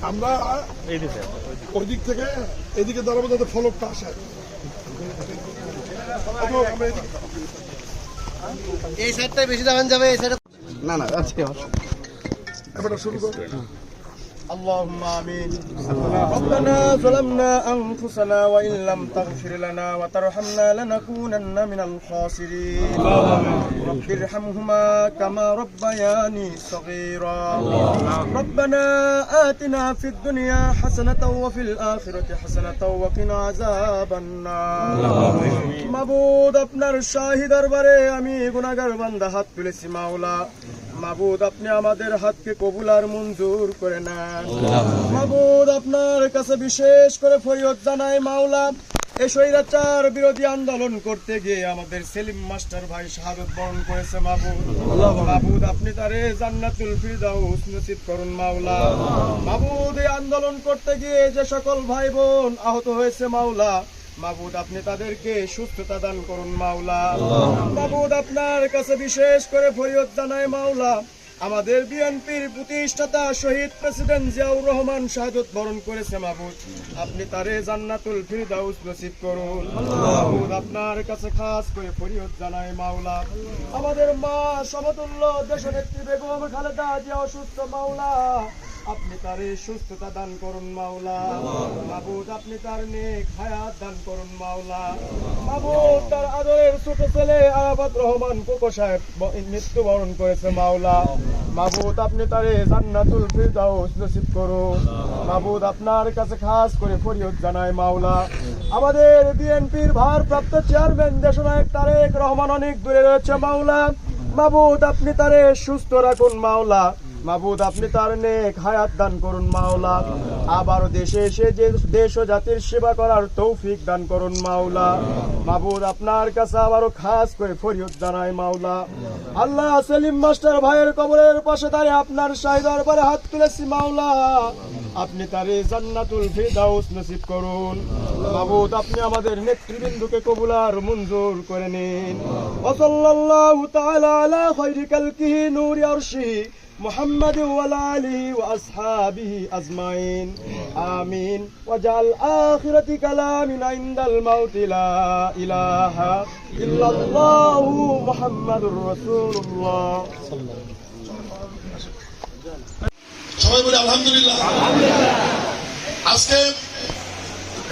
আমরা ওই দিক থেকে এদিকে দাঁড়াবো যাতে ফলকটা আসে। এই সাইডটাই বেশি দাঁড়ান যাবে, এই সাইডে না না আজকে এবারে শুরু করো। اللهم آمين. ربنا ظلمنا أنفسنا وإن لم تغفر لنا وترحمنا لنكونن من الخاسرين. رب ارحمهما كما ربياني صغيرا. ربنا آتنا في الدنيا حسنة وفي الآخرة حسنة وقنا عذاب النار. মাবুদ আপনার শাহী দরবারে আমি গুনাহগার বান্দা হাত তুলেছি মাওলা। মাবুদ আপনি আমাদের হাতকে কবুল আর মঞ্জুর করে নেন। মাবুদ আপনার কাছে বিশেষ করে ফরিয়াদ জানাই মাওলা, এই স্বৈরাচার বিরোধী আন্দোলন করতে গিয়ে আমাদের সেলিম মাস্টার ভাই শাহাদত বরণ করেছে মাবুদ। মাবুদ আপনি তারে জান্নাতুল ফিরদাউস নসিব করুন মাওলা। মাবুদ এই আন্দোলন করতে গিয়ে যে সকল ভাই বোন আহত হয়েছে মাওলা, মাবুদ আপনি তাদেরকে সুস্থতা দান করুন মাওলা। মাবুদ আপনার কাছে বিশেষ করে ফরিয়াদ জানায় মাওলা, আমাদের বিএনপির প্রতিষ্ঠাতা শহীদ প্রেসিডেন্ট জিয়াউর রহমান শাহাদত বরণ করেছে মাবুদ, আপনি তারে জান্নাতুল ফিরদাউস নসিব করুন মাবুদ। আপনার কাছে খাস করে ফরিয়াদ জানায় মাওলা, আমাদের মা সমতুল্য দেশনেত্রী বেগম খালেদা জিয়া অসুস্থ মাওলা, আপনি তারে সুস্থতা দান করুন মাওলা। মাবুদ আপনি তার নেক হায়াত দান করুন মাওলা। মাবুদ তার আদরের ছোট ছেলে আরাফাত রহমান কোকো সাহেব মৃত্যুবরণ করেছে মাওলা, মাবুদ আপনি তারে জান্নাতুল ফিরদাউস নসিব করুন মাবুদ। আপনার কাছে খাস করে ফরিয়াদ জানায় মাওলা, আমাদের বিএনপির ভারপ্রাপ্ত চেয়ারম্যান দেশনায়ক তারেক রহমান অনেক দূরে রয়েছে মাওলা, মাবুদ আপনি তারে সুস্থ রাখুন মাওলা। মাবুদ আপনি তার নেক হায়াত দান করুন মাওলা, আবারও দেশে এসে যে দেশ ও জাতির সেবা করার তৌফিক দান করুন মাওলা। মাবুদ আপনার কাছে আবারও খাস করে ফরিয়াদ জানাই মাওলা, আল্লাহ সেলিম মাস্টার ভাইয়ের কবরের পাশে দাঁড়িয়ে আপনার শাহী দরবারে হাত তুলেছি মাওলা, আপনি তারে জান্নাতুল ফিরদাউস নসিব করুন মাবুদ। আপনি আমাদের নেতৃবৃন্দকে কবুল আর মঞ্জুর করে নিন। ওয়া সাল্লাল্লাহু তাআলা আলা খায়রি খালকিহি নূরি আরশিহি محمد وعلى آله وأصحابه أجمعين آمين. وجعل آخرة كلامنا عند الموت لا إله إلا الله محمد رسول الله. সবাই বলে আলহামদুলিল্লাহ। আজকে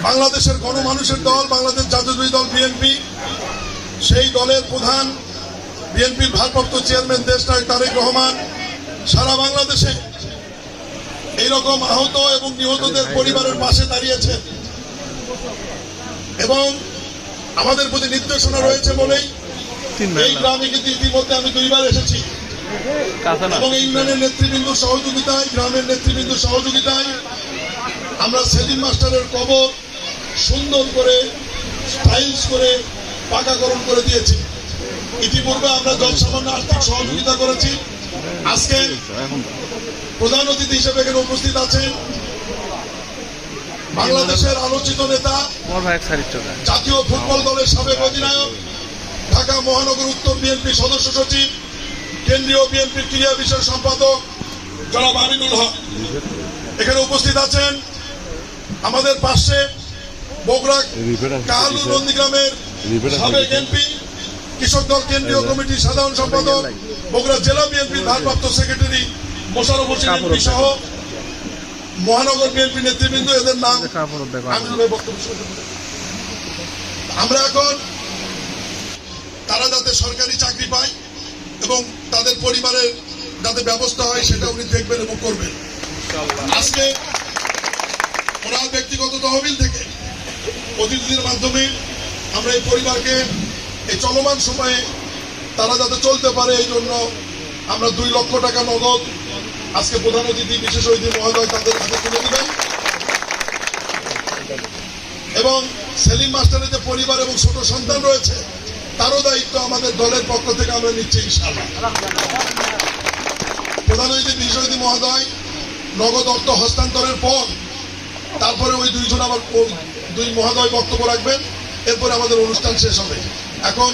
বাংলাদেশের গণমানুষের দল বাংলাদেশ জাতীয়তাবাদী দল বিএনপি, সেই দলের প্রধান বিএনপির ভারপ্রাপ্ত চেয়ারম্যান দেশনায়ক তারেক রহমান সারা বাংলাদেশে এইরকম আহত এবং নিহতদের পরিবারের পাশে দাঁড়িয়েছেন এবং আমাদের প্রতি নির্দেশনা রয়েছে বলেই এই গ্রামে কিন্তু ইতিমধ্যে আমি 2 বার এসেছি এবং এই ইউনিয়নের নেতৃবৃন্দুর সহযোগিতায়, গ্রামের নেতৃবৃন্দুর সহযোগিতায় আমরা সেলিম মাস্টারের কবর সুন্দর করে টাইলস করে পাকাকরণ করে দিয়েছি। ইতিপূর্বে আমরা যৎসামান্য আর্থিক সহযোগিতা করেছি। আজকে প্রধান অতিথি হিসেবে এখানে উপস্থিত আছেন বাংলাদেশের আলোচিত নেতা, জাতীয় ফুটবল দলের সাবেক অধিনায়ক, ঢাকা মহানগর উত্তর বিএনপি সদস্য সচিব, কেন্দ্রীয় বিএনপির ক্রীড়া বিষয় সম্পাদক জনাব আমিনুল হক। এখানে উপস্থিত আছেন আমাদের পাশে বগুড়া কাহালুর নন্দীগ্রামের সাবেক এমপি, কৃষক দল কেন্দ্রীয় কমিটির সাধারণ সম্পাদক, বগুড়া জেলা বিএনপির ভারপ্রাপ্ত সেক্রেটারি মোশাররফ হোসেন এমপি সহ মহানগর বিএনপি নেতৃবৃন্দ। এদের নাম আমরা এখন তারা যাতে সরকারি চাকরি পায় এবং তাদের পরিবারের যাতে ব্যবস্থা হয় সেটা উনি দেখবেন এবং করবেন। আজকে ওনার ব্যক্তিগত তহবিল থেকে অতিথিদের মাধ্যমে আমরা এই পরিবারকে এই চলমান সময়ে তারা যাতে চলতে পারে এই জন্য আমরা 2 লক্ষ টাকা নগদ আজকে প্রধান অতিথি বিশেষ অতিথি মহোদয় তাদের হাতে তুলে দিবেন এবং সেলিম মাস্টারের যে পরিবার এবং ছোট সন্তান রয়েছে তারও দায়িত্ব আমাদের দলের পক্ষ থেকে আমরা নিচ্ছি ইনশাআল্লাহ। প্রধান অতিথি বিশেষ অতিথি মহোদয় নগদ অর্থ হস্তান্তরের পর তারপরে ওই 2 জন আবার 2 মহোদয় বক্তব্য রাখবেন, এরপরে আমাদের অনুষ্ঠান শেষ হবে। এখন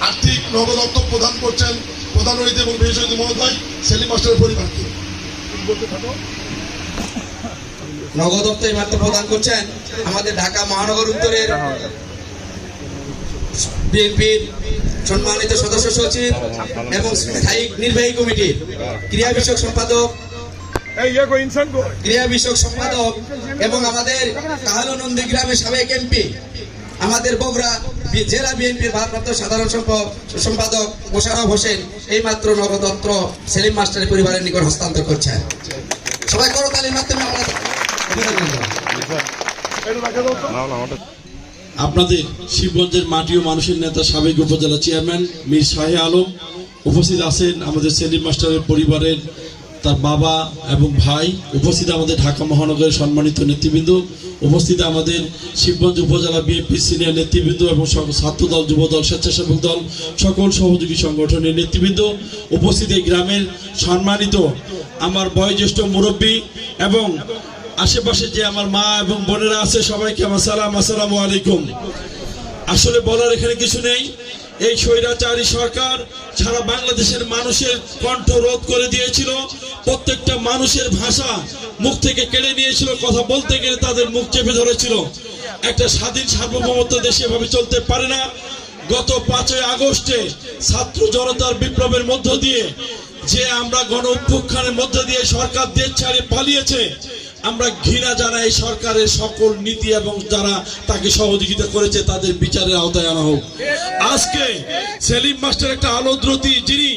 আর্থিক নগদ অর্থ প্রদান করছেন প্রধান অতিথি এবং বিশেষ অতিথি মহোদয় সেলিম মাস্টারের পরিবারকে। বলতে থাকো। নগদ অর্থ এই মাত্র প্রদান করছেন আমাদের ঢাকা মহানগর উত্তরের বিএনপির সম্মানিত সদস্য সচিব এবং স্থায়ী নির্বাহী কমিটির ক্রিয়া বিষয়ক সম্পাদক এবং আমাদের কাহালু নন্দীগ্রামের সাবেক এমপি, আমাদের বগুড়া জেলা বিএনপির ভারপ্রাপ্ত সাধারণ সম্পাদক মোশাররফ হোসেন এই মাত্র নগদ অর্থ সেলিম মাস্টারের পরিবারের নিকট হস্তান্তর করছেন। সবাই করতালির মাধ্যমে আমরা আপনাদের শিবগঞ্জের মাটি ও মানুষের নেতা সাবেক উপজেলা চেয়ারম্যান মীর শাহে আলম উপস্থিত আছেন, আমাদের সেলিম মাস্টারের পরিবারের তার বাবা এবং ভাই উপস্থিত, আমাদের ঢাকা মহানগরের সম্মানিত নেতৃবৃন্দ উপস্থিত, আমাদের শিবগঞ্জ উপজেলা বিএনপি সিনিয়র নেতৃবৃন্দ এবং ছাত্রদল, যুবদল, স্বেচ্ছাসেবক দল, সকল সহযোগী সংগঠনের নেতৃবৃন্দ উপস্থিত, এই গ্রামের সম্মানিত আমার বয়োজ্যেষ্ঠ মুরব্বী এবং আশেপাশে যে আমার মা এবং বোনেরা আছে, সবাইকে আমার সালাম, আসসালামু আলাইকুম। আসলে বলার এখানে কিছু নেই। এই স্বৈরাচারী সরকার সারা বাংলাদেশের মানুষের কণ্ঠ রোধ করে দিয়েছিল, প্রত্যেকটা মানুষের ভাষা মুখ থেকে কেড়ে নিয়েছিল, কথা বলতে গেলে তাদের মুখ চেপে ধরেছিল। একটা স্বাধীন সার্বভৌমত্ব দেশে এভাবে চলতে পারে না। গত 5ই আগস্টে ছাত্র জনতার বিপ্লবের মধ্য দিয়ে যে আমরা গণ অভ্যুত্থানের মধ্য দিয়ে সরকার দেশ ছাড়ে পালিয়েছে, আমরা ঘৃণা জানাই সরকারের সকল নীতি এবং যারা তাকে সহযোগিতা করেছে তাদের বিচারের আওতায় আনা হোক। আজকে সেলিম মাস্টার একটা আলোদ্রতি, যিনি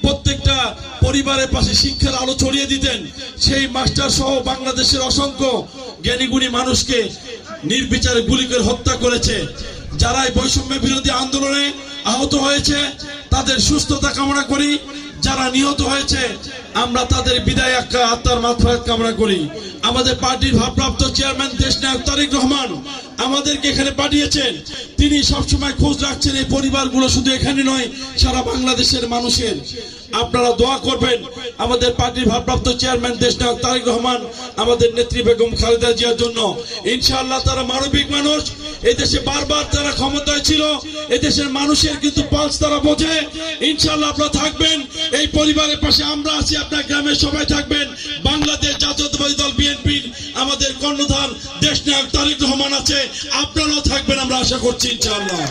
প্রত্যেকটা পরিবারের পাশে শিক্ষার আলো ছড়িয়ে দিতেন, সেই মাস্টার সহ বাংলাদেশের অসংখ্য জ্ঞানীগুণী মানুষকে নির্বিচারে গুলি করে হত্যা করেছে। যারা এই বৈষম্য বিরোধী আন্দোলনে আহত হয়েছে তাদের সুস্থতা কামনা করি, যারা নিহত হয়েছে আমরা তাদের বিদায় আত্মার মাগফিরাত কামনা করি। আমাদের পার্টির ভারপ্রাপ্ত চেয়ারম্যান দেশনায়ক তারেক রহমান আমাদেরকে এখানে পাঠিয়েছেন, তিনি সবসময় খোঁজ রাখছেন এই পরিবারগুলো, শুধু এখানে নয় সারা বাংলাদেশের মানুষের। আপনারা দোয়া করবেন আমাদের পার্টির ভারপ্রাপ্ত চেয়ারম্যান দেশনায়ক তারেক রহমান, আমাদের নেত্রী বেগম খালেদা জিয়ার জন্য। ইনশাআল্লাহ তারা মানবিক মানুষ, এদেশে বারবার তারা ক্ষমতায় ছিল, এদেশের মানুষের কিন্তু পালস তারা বোঝে। ইনশাআল্লাহ আপনারা থাকবেন, এই পরিবারের পাশে আমরা আছি, আপনার গ্রামের সবাই থাকবেন। বাংলাদেশ জাতীয়তাবাদী দল বিএনপির আমাদের কর্ণধার দেশনায়ক তারেক রহমান আছে, আপনারাও থাকবেন আমরা আশা করছি ইনশাআল্লাহ।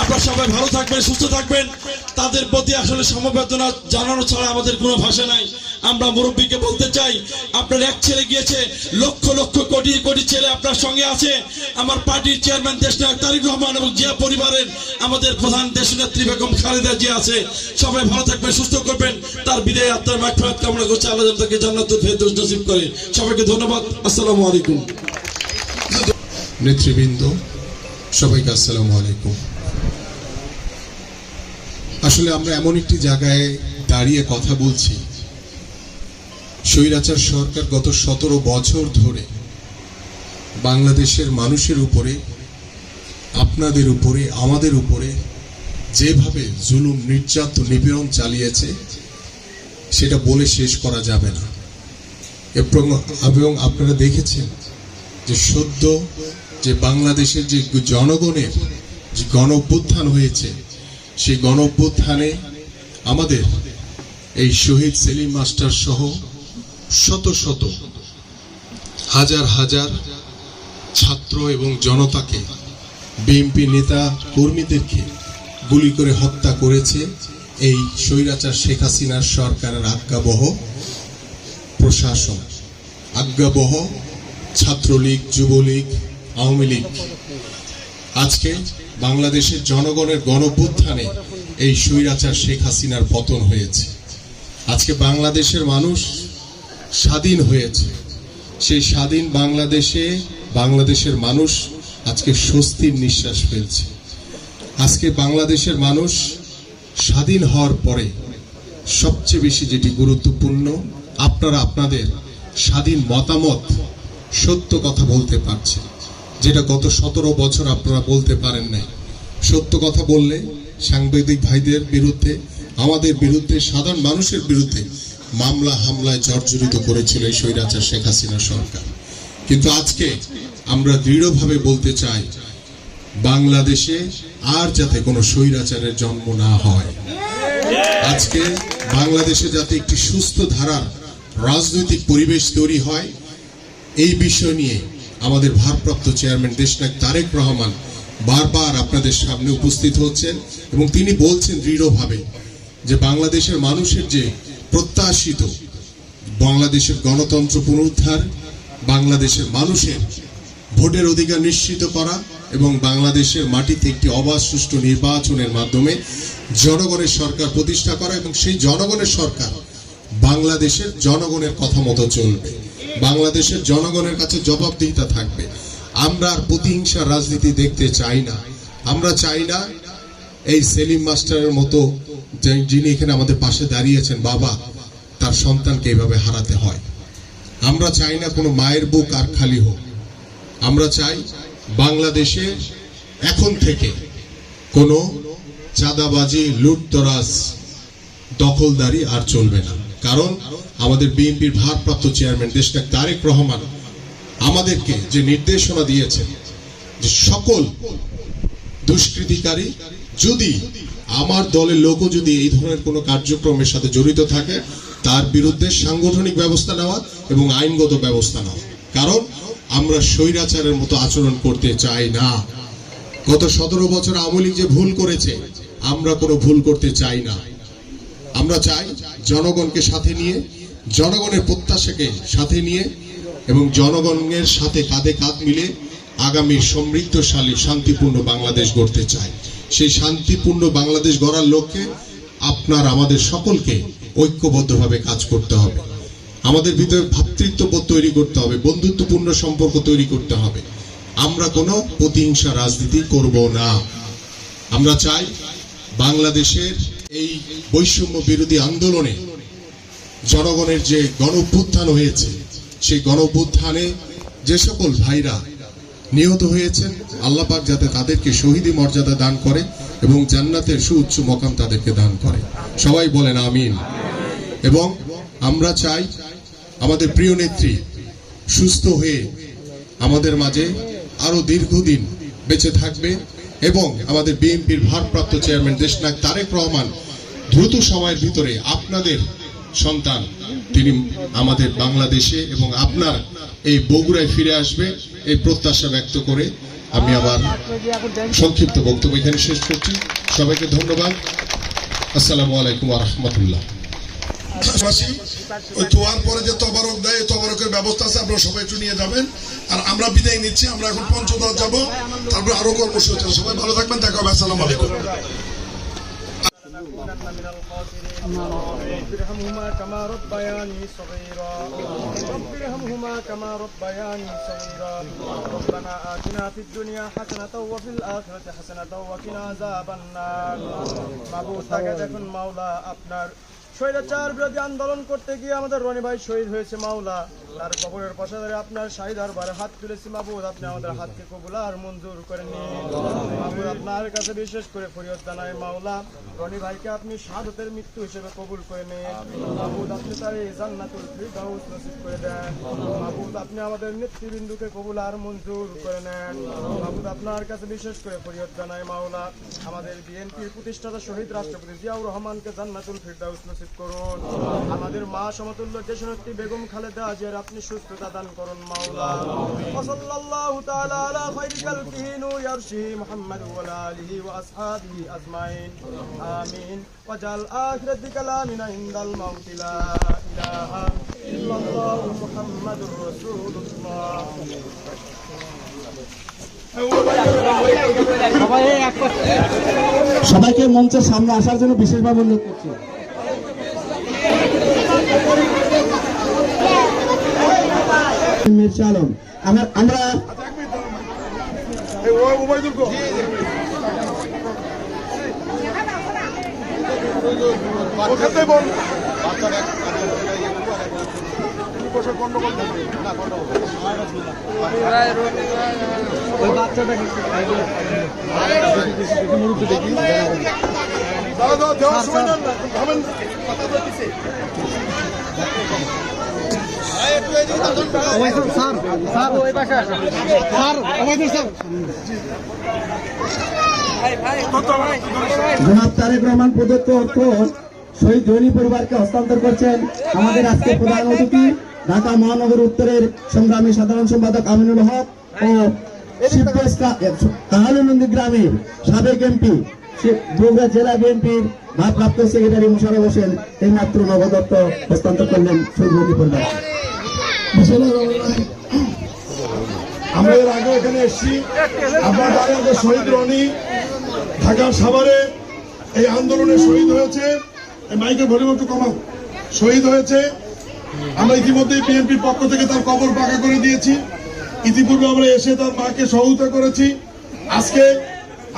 আপনারা সবাই ভালো থাকবেন, সুস্থ থাকবেন। তাদের প্রতি আসলে সমবেদনা জানানো ছাড়া আমাদের কোনো ভাষা নাই। আমরা মুরব্বীকে বলতে চাই, আপনার এক ছেলে গিয়েছে, লক্ষ লক্ষ কোটি কোটি ছেলে আপনার সঙ্গে আছে। আমার পার্টির চেয়ারম্যান দেশনায়ক তারেক রহমান এবং জিয়া পরিবারের আমাদের প্রধান দেশনেত্রী বেগম খালেদা জিয়া আছে। সবাই ভালো থাকবেন, সুস্থ করবেন। তার বিদায় আত্মার মাগফিরাত কামনা করছে, আল্লাহ যেন তাকে জান্নাতুল ফেরদৌস নসিব করে। সবাইকে ধন্যবাদ, আসসালামু আলাইকুম। নেতৃবৃন্দ সবাইকে আসসালামু আলাইকুম। আসলে আমরা এমন একটি জায়গায় দাঁড়িয়ে কথা বলছি, স্বৈরাচার সরকার গত 17 বছর ধরে বাংলাদেশের মানুষের উপরে, আপনাদের উপরে, আমাদের উপরে যেভাবে জুলুম, নির্যাতন, নিপীড়ন চালিয়েছে সেটা বলে শেষ করা যাবে না। এবং আপনারা দেখেছেন যে সদ্য যে বাংলাদেশের যে জনগণের যে গণ অভ্যুত্থান হয়েছে, সেই গণ অভ্যুত্থানে আমাদের এই শহীদ সেলিম মাস্টার সহ শত শত হাজার হাজার ছাত্র এবং জনতাকে, বিএনপি নেতা কর্মীদেরকে গুলি করে হত্যা করেছে এই স্বৈরাচার শেখ হাসিনার সরকারের আজ্ঞাবহ প্রশাসন, আজ্ঞাবহ ছাত্রলীগ, যুবলীগ, আওয়ামী লীগ। আজকে বাংলাদেশের জনগণের গণঅভ্যুত্থানে এই স্বৈরাচার শেখ হাসিনার পতন হয়েছে। আজকে বাংলাদেশের মানুষ স্বাধীন হয়েছে। সেই স্বাধীন বাংলাদেশে বাংলাদেশের মানুষ আজকে স্বস্তির নিঃশ্বাস ফেলছে। আজকে বাংলাদেশের মানুষ স্বাধীন হওয়ার পরে সবচেয়ে বেশি যেটি গুরুত্বপূর্ণ, আপনারা আপনাদের স্বাধীন মতামত, সত্য কথা বলতে পারছেন, যেটা গত 17 বছর আপনারা বলতে পারেন নাই। সত্য কথা বললে সাংবাদিক ভাইদের বিরুদ্ধে, আমাদের বিরুদ্ধে, সাধারণ মানুষের বিরুদ্ধে মামলা হামলায় জর্জরিত করেছিল এই স্বৈরাচার শেখ হাসিনা সরকার। কিন্তু আজকে আমরা দৃঢ়ভাবে বলতে চাই, বাংলাদেশে আর যাতে কোনো স্বৈরাচারের জন্ম না হয়, আজকে বাংলাদেশে যাতে একটি সুস্থ ধারার রাজনৈতিক পরিবেশ তৈরি হয়, এই বিষয় নিয়ে আমাদের ভারপ্রাপ্ত চেয়ারম্যান দেশনায়ক তারেক রহমান বারবার আপনাদের সামনে উপস্থিত হচ্ছেন এবং তিনি বলছেন দৃঢ়ভাবে যে বাংলাদেশের মানুষের যে প্রত্যাশিত বাংলাদেশের গণতন্ত্র পুনরুদ্ধার, বাংলাদেশের মানুষের ভোটের অধিকার নিশ্চিত করা এবং বাংলাদেশের মাটিতে একটি অবাধ সুষ্ঠু নির্বাচনের মাধ্যমে জনগণের সরকার প্রতিষ্ঠা করা এবং সেই জনগণের সরকার বাংলাদেশের জনগণের কথা মতো চলবে, বাংলাদেশের জনগণের কাছে জবাবদিহিতা থাকবে। আমরা আর প্রতিহিংসার রাজনীতি দেখতে চাই না। আমরা চাই না এই সেলিম মাস্টারের মতো যিনি এখানে আমাদের পাশে দাঁড়িয়েছেন বাবা, তার সন্তানকে এইভাবে হারাতে হয়। আমরা চাই না কোনো মায়ের বুক আর খালি হোক। আমরা চাই বাংলাদেশে এখন থেকে কোনো চাঁদাবাজি, লুটতরাজ, দখলদারি আর চলবে না। কারণ আমাদের বিএনপির ভারপ্রাপ্ত চেয়ারম্যান দেশনায়ক তারেক রহমান আমাদেরকে যে নির্দেশনা দিয়েছেন যে সকল দুষ্কৃতিকারী যদি আমার দলের লোকও যদি এই ধরনের কোনো কার্যক্রমের সাথে জড়িত থাকে তার বিরুদ্ধে সাংগঠনিক ব্যবস্থা নেওয়া এবং আইনগত ব্যবস্থা নেওয়া। কারণ আমরা স্বৈরাচারের মতো আচরণ করতে চাই না। গত 17 বছর আওয়ামী লীগ যে ভুল করেছে আমরা কোনো ভুল করতে চাই না। আমরা চাই জনগণকে সাথে নিয়ে, জনগণের প্রত্যাশাকে সাথে নিয়ে এবং জনগণের সাথে কাঁধে কাঁধ মিলে আগামী সমৃদ্ধশালী শান্তিপূর্ণ বাংলাদেশ গড়তে চাই। সেই শান্তিপূর্ণ বাংলাদেশ গড়ার লক্ষ্যে আপনার আমাদের সকলকে ঐক্যবদ্ধভাবে কাজ করতে হবে। আমাদের ভিতরে ভ্রাতৃত্ববোধ তৈরি করতে হবে, বন্ধুত্বপূর্ণ সম্পর্ক তৈরি করতে হবে। আমরা কোনো প্রতিহিংসা রাজনীতি করব না। আমরা চাই বাংলাদেশের এই বৈষম্য বিরোধী আন্দোলনে জনগণের যে গণঅভ্যুত্থান হয়েছে সেই গণঅভ্যুত্থানে যে সকল ভাইরা নিহত হয়েছেন আল্লাহ পাক যাতে তাদেরকে শহীদি মর্যাদা দান করে এবং জান্নাতের সুউচ্চ মকাম তাদেরকে দান করে। সবাই বলেন আমিন। এবং আমরা চাই আমাদের প্রিয় নেত্রী সুস্থ হয়ে আমাদের মাঝে আরো দীর্ঘদিন বেঁচে থাকবে এবং আমাদের বিএনপির ভারপ্রাপ্ত চেয়ারম্যান দেশনায়ক তারেক রহমান দ্রুত সময়ের ভিতরে আপনাদের সন্তান তিনি আমাদের বাংলাদেশে এবং আপনার এই বগুড়ায় ফিরে আসবে এই প্রত্যাশা ব্যক্ত করে আমি আবার সংক্ষিপ্ত বক্তব্য এখানে শেষ করছি। সবাইকে ধন্যবাদ। আসসালামু আলাইকুম ওয়া রাহমাতুল্লাহ। ওই দোয়ার পরে যে তবারক দেয় তবারকের ব্যবস্থা আছে, আপনারা সবাই একটু নিয়ে যাবেন। আর আমরা বিদায় নিচ্ছি, আমরা এখন পঞ্চদশ যাব, তারপরে আরো কর্মসূচি আছে। সবাই ভালো থাকবেন, দেখা হবে। আসসালামু আলাইকুম। رب ارحمهما كما ربياني صغيرا رب ارحمهما كما ربياني صغيرا ربنا آتنا في الدنيا حسنة وفي الآخرة حسنة وقنا عذاب النار মাবুদ তাকে দেখুন মাওলা, আপনার স্বৈরাচার বিরোধী আন্দোলন করতে গিয়ে আমাদের রনি ভাই শহীদ হয়েছে মাওলা, তার কবরের পাশে ধরে আপনার শাহী দরবারে হাত তুলেছি মাবুদ, আপনি আমাদের হাতকে কবুল আর মঞ্জুর করে নিন মাবুদ। আপনার কাছে বিশেষ করে ফরিয়াদ জানাই মাওলা, রনি ভাইকে আপনি শাহাদাতের মৃত্যু হিসেবে কবুল করে নিন মাবুদ, আপনি তার এই জান্নাতুল ফিরদাউস নসিব করে দেন মাবুদ, আপনি আমাদের নেতৃবৃন্দকে কবুল আর মঞ্জুর করে নেন মাবুদ। আপনার কাছে বিশেষ করে ফরিয়াদ জানাই মাওলা, আমাদের বিএনপির প্রতিষ্ঠাতা শহীদ রাষ্ট্রপতি জিয়াউর রহমানকে জান্নাতুল ফিরদাউস নসিব করুন, আমাদের মা সমতুল্য দেশনেত্রী বেগম খালেদা জিয়ার আপনি সুস্থতা দান করুন মাওলা। সাল্লাল্লাহু তাআলা আলা খায়রি খালকিহি নূর আরশিহি মুহাম্মদ ওয়া আলা আলিহি ওয়া আসহাবিহি আজমাইন আমিন। ওয়াজাল আখিরাতি কালামিনা ইনদাল মাউতি লা ইলাহা ইল্লাল্লাহু মুহাম্মাদুর রাসূলুল্লাহ। সবাইকে মঞ্চের সামনে আসার জন্য বিশেষভাবে অনুরোধ করছি। চালন আমরা জনাব তারেক রহমান প্রদত্ত অর্থ শহীদ ধনী পরিবারকে হস্তান্তর করছেন আমাদের আজকে প্রধান অতিথি ঢাকা মহানগর উত্তরের সংগ্রামী সাধারণ সম্পাদক আমিনুল হক ও শিবগঞ্জ কাহালুনন্দী গ্রামের সাবেক এমপি বগুড়া জেলা বিএনপির ভারপ্রাপ্ত সেক্রেটারি মোশাররফ হোসেন এই মাত্র নগদ অর্থ হস্তান্তর করলেন সুরভী পরিবার। আমরা এর আগে এখানে এসেছি, আপনারা জানেন যে শহীদ রনি ঢাকার সাভারে এই আন্দোলনে শহীদ হয়েছে। এই মাইকের ভলিউম একটু কমাও। শহীদ হয়েছে। আমরা ইতিমধ্যেই বিএনপির পক্ষ থেকে তার কবর পাকা করে দিয়েছি। ইতিপূর্বে আমরা এসে তার মাকে সহযোগিতা করেছি। আজকে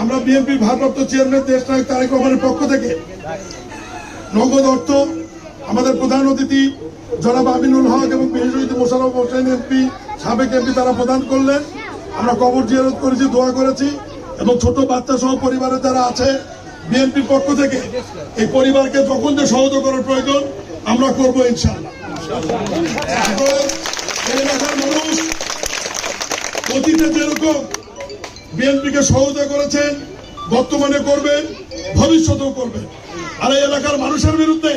আমরা বিএনপির ভারপ্রাপ্ত চেয়ারম্যান দেশনায়ক তারেক রহমানের পক্ষ থেকে নগদ অর্থ আমাদের প্রধান অতিথি জনাব আমিনুল হক এবং বিশেষ মোশাররফ হোসেন এমপি সাবেক এমপি তারা প্রদান করলেন। আমরা কবর জিয়ারত করেছি, দোয়া করেছি এবং ছোট বাচ্চা সহ পরিবারে যারা আছে বিএনপির পক্ষ থেকে এই পরিবারকে যখন যে সহযোগিতা করার প্রয়োজন আমরা করবো ইনশাআল্লাহ। এখন এই এলাকার মানুষ অতীতে যেরকম বিএনপিকে সহযোগিতা করেছেন, বর্তমানে করবেন, ভবিষ্যতেও করবেন। আর এই এলাকার মানুষের বিরুদ্ধে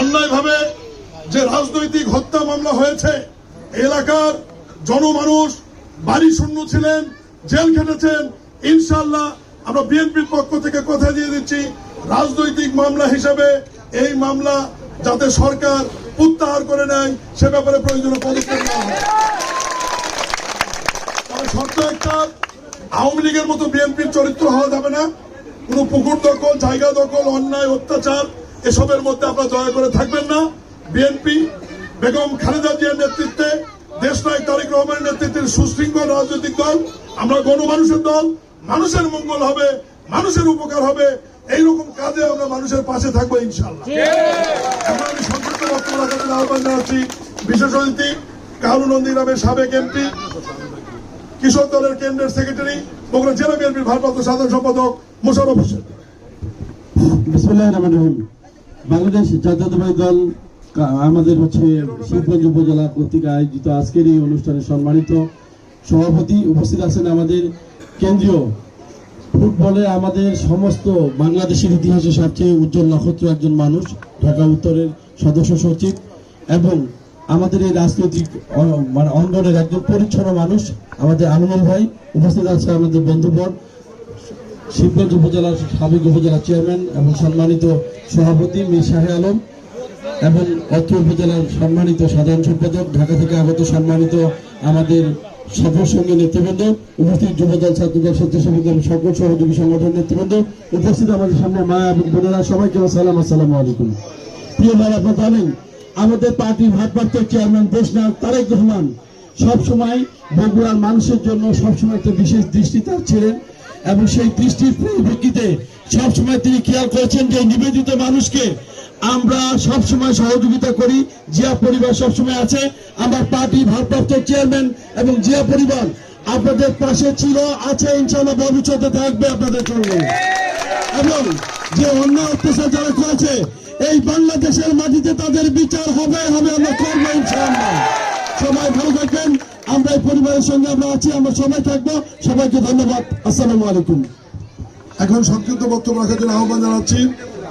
অন্যায়ভাবে যে রাজনৈতিক হত্যা মামলা হয়েছে, এলাকার জনমানুষ বাড়ি শূন্য ছিলেন, জেল খেটেছেন। ইনশাআল্লাহ আমরা বিএনপির পক্ষ থেকে কথা দিয়ে দিচ্ছি, রাজনৈতিক মামলা হিসাবে এই মামলা যাতে সরকার প্রত্যাহার করে নেয় সে ব্যাপারে প্রয়োজনীয় পদক্ষেপ নেওয়া হয়। তবে শর্ত একটা, আওয়ামী লীগের মতো বিএনপির চরিত্র হওয়া যাবে না। কোন পুকুর দখল, জায়গা দখল, অন্যায়, অত্যাচার এসবের মধ্যে আপনারা দয়া করে থাকবেন না। বিএনপি বেগম খালেদা জিয়ার নেতৃত্বে, দেশনায়ক তারেক রহমানের নেতৃত্বে সুশৃঙ্খল রাজনৈতিক দল। আমরা গণমানুষের দল। মানুষের মঙ্গল হবে, মানুষের উপকার হবে, এইরকম কাজে আমরা মানুষের পাশে থাকবো ইনশাআল্লাহ। এখন আমি সংক্ষিপ্ত বক্তব্য রাখার জন্য আহ্বান জানাচ্ছি বিশেষ অতিথি কাহালুনন্দী গ্রামের সাবেক এমপি, কৃষক দলের কেন্দ্রের সেক্রেটারি, বগুড়া জেলা বিএনপির ভারপ্রাপ্ত সাধারণ সম্পাদক মোশাররফ হোসেন। বিসমিল্লাহির রহমানির রহিম। বাংলাদেশ জাতীয়তাবাদী দল আমাদের শিবগঞ্জ উপজেলা কর্তৃক আয়োজিত আজকের এই অনুষ্ঠানে সম্মানিত সভাপতি উপস্থিত আছেন আমাদের কেন্দ্রীয় ফুটবলে আমাদের সমস্ত বাংলাদেশের ইতিহাসে সবচেয়ে উজ্জ্বল নক্ষত্র একজন মানুষ, ঢাকা উত্তরের সদস্য সচিব এবং আমাদের এই রাজনৈতিক অঙ্গনের একজন পরিচ্ছন্ন মানুষ আমাদের আমিনুল ভাই। উপস্থিত আছে আমাদের বন্ধুবর শিবগঞ্জ উপজেলার সাবেক উপজেলা চেয়ারম্যান এবং সম্মানিত সভাপতি মীর শাহে আলম এবং অত্র উপজেলার সম্মানিত সাধারণ সম্পাদক, ঢাকা থেকে আগত সম্মানিত আমাদের সফর সঙ্গে নেতৃবৃন্দ, উপস্থিত যুবদল, ছাত্রদল, স্বেচ্ছাসেবী দল, সকল সহযোগী সংগঠন নেতৃবৃন্দ, উপস্থিত আমাদের সামনে মা এবং বোনেরা, সবাইকে সালাম, আসসালামু আলাইকুম। প্রিয় ভাই, আপনারা জানেন আমাদের পার্টির ভারপ্রাপ্ত চেয়ারম্যান দেশনায়ক তারেক রহমান সবসময় বগুড়ার মানুষের জন্য সবসময় একটা বিশেষ দৃষ্টি তার ছিলেন এবং সেই দৃষ্টির পরিপ্রেক্ষিতে সবসময় তিনি খেয়াল করেছেন যে নিবেদিত মানুষকে আমরা সবসময় সহযোগিতা করি। জিয়া পরিবার সবসময় আছে। আমার পার্টি ভারপ্রাপ্ত চেয়ারম্যান এবং জিয়া পরিবার আপনাদের পাশে ছিল, আছে, ইনশাআল্লাহ ভবিষ্যতে থাকবে আপনাদের সঙ্গে। এবং যে অন্যায় অত্যাচার যারা করেছে এই বাংলাদেশের মাটিতে তাদের বিচার হবে হবে, আমরা করবো ইনশাআল্লাহ। সবাই ভালো থাকবেন। আমরা এই পরিবারের সঙ্গে আমরা আছি, আমরা সবাই থাকবো। সবাইকে ধন্যবাদ। আসসালামু আলাইকুম। এখন সংক্ষিপ্ত বক্তব্য রাখার জন্য আহ্বান জানাচ্ছি